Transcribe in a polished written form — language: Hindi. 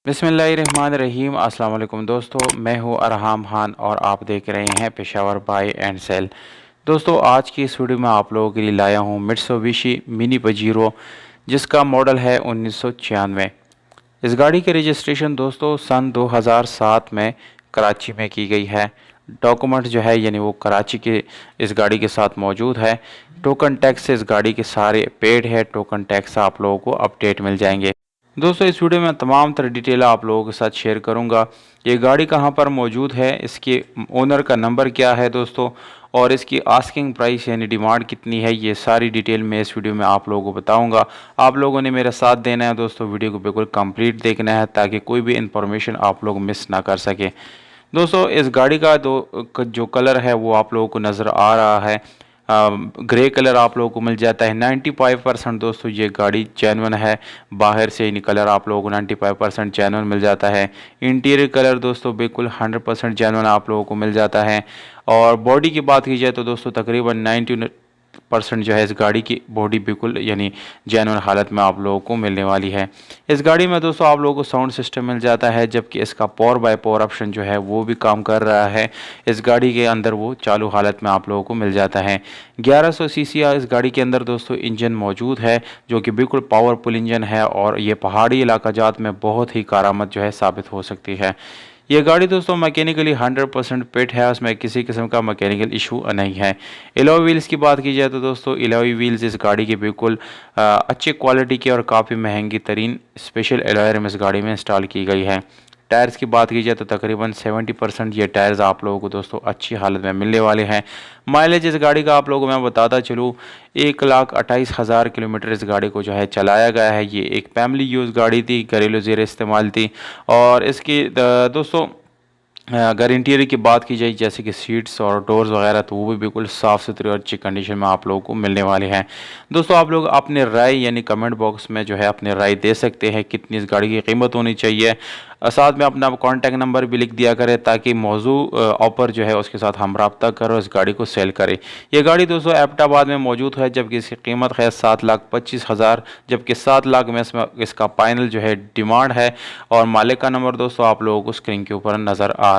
बिस्मिल्लाहिर्रहमानिर्रहीम। अस्सलाम वालेकुम दोस्तों, मैं हूं अरहाम खान और आप देख रहे हैं पेशावर बाय एंड सेल। दोस्तों, आज की इस वीडियो में आप लोगों के लिए लाया हूं मित्सुबिशी मिनी पजीरो, जिसका मॉडल है 1996। इस गाड़ी की रजिस्ट्रेशन दोस्तों सन 2007 में कराची में की गई है। डॉक्यूमेंट जो है यानी वो कराची के इस गाड़ी के साथ मौजूद है। टोकन टैक्स इस गाड़ी के सारे पेड है। टोकन टैक्स आप लोगों को अपडेट मिल जाएंगे। दोस्तों, इस वीडियो में तमाम तरह डिटेल आप लोगों के साथ शेयर करूंगा। ये गाड़ी कहां पर मौजूद है, इसके ओनर का नंबर क्या है दोस्तों, और इसकी आस्किंग प्राइस यानी डिमांड कितनी है, ये सारी डिटेल मैं इस वीडियो में आप लोगों को बताऊंगा। आप लोगों ने मेरा साथ देना है दोस्तों, वीडियो को बिल्कुल कंप्लीट देखना है ताकि कोई भी इंफॉर्मेशन आप लोग मिस ना कर सके। दोस्तों, इस गाड़ी का जो कलर है वो आप लोगों को नज़र आ रहा है। ग्रे कलर आप लोगों को मिल जाता है। 95% दोस्तों ये गाड़ी जेन्युइन है। बाहर से इन कलर आप लोगों को 95% जेन्युइन मिल जाता है। इंटीरियर कलर दोस्तों बिल्कुल 100% जेन्युइन आप लोगों को मिल जाता है। और बॉडी की बात की जाए तो दोस्तों तकरीबन 90% जो है इस गाड़ी की बॉडी बिल्कुल यानी जेन्युइन हालत में आप लोगों को मिलने वाली है। इस गाड़ी में दोस्तों आप लोगों को साउंड सिस्टम मिल जाता है, जबकि इसका पावर बाय पावर ऑप्शन जो है वो भी काम कर रहा है। इस गाड़ी के अंदर वो चालू हालत में आप लोगों को मिल जाता है। 1100 सीसी इस गाड़ी के अंदर दोस्तों इंजन मौजूद है, जो कि बिल्कुल पावरफुल इंजन है और ये पहाड़ी इलाका जात में बहुत ही कारआमद जो है साबित हो सकती है। ये गाड़ी दोस्तों मैकेनिकली 100% फिट है, उसमें किसी किस्म का मैकेनिकल इशू नहीं है। एलॉय व्हील्स की बात की जाए तो दोस्तों एलॉय व्हील्स इस गाड़ी के बिल्कुल अच्छी क्वालिटी की और काफ़ी महंगी तरीन स्पेशल एलॉय रिम इस गाड़ी में इंस्टॉल की गई है। टायर्स की बात की जाए तो तकरीबन 70% ये टायर्स आप लोगों को दोस्तों अच्छी हालत में मिलने वाले हैं। माइलेज इस गाड़ी का आप लोगों को मैं बताता चलूँ, 1,28,000 किलोमीटर इस गाड़ी को जो है चलाया गया है। ये एक फैमिली यूज़ गाड़ी थी, घरेलू ज़ेर इस्तेमाल थी। और इसकी दोस्तों अगर इंटीरियर की बात की जाए जैसे कि सीट्स और डोर्स वगैरह, तो वो भी बिल्कुल साफ़ सुथरी और अच्छी कंडीशन में आप लोगों को मिलने वाले हैं। दोस्तों, आप लोग अपने राय यानी कमेंट बॉक्स में जो है अपनी राय दे सकते हैं कितनी इस गाड़ी की कीमत होनी चाहिए। साथ में अपना कॉन्टैक्ट नंबर भी लिख दिया करें ताकि मौजू ऑफर जो है उसके साथ हम रब्ता करें और इस गाड़ी को सेल करें। ये गाड़ी दोस्तों एबटाबाद में मौजूद है, जबकि इसकी कीमत है 7,25,000, जबकि 7 लाख में इसका फाइनल जो है डिमांड है। और मालिक का नंबर दोस्तों आप लोगों को स्क्रीन के ऊपर नज़र आ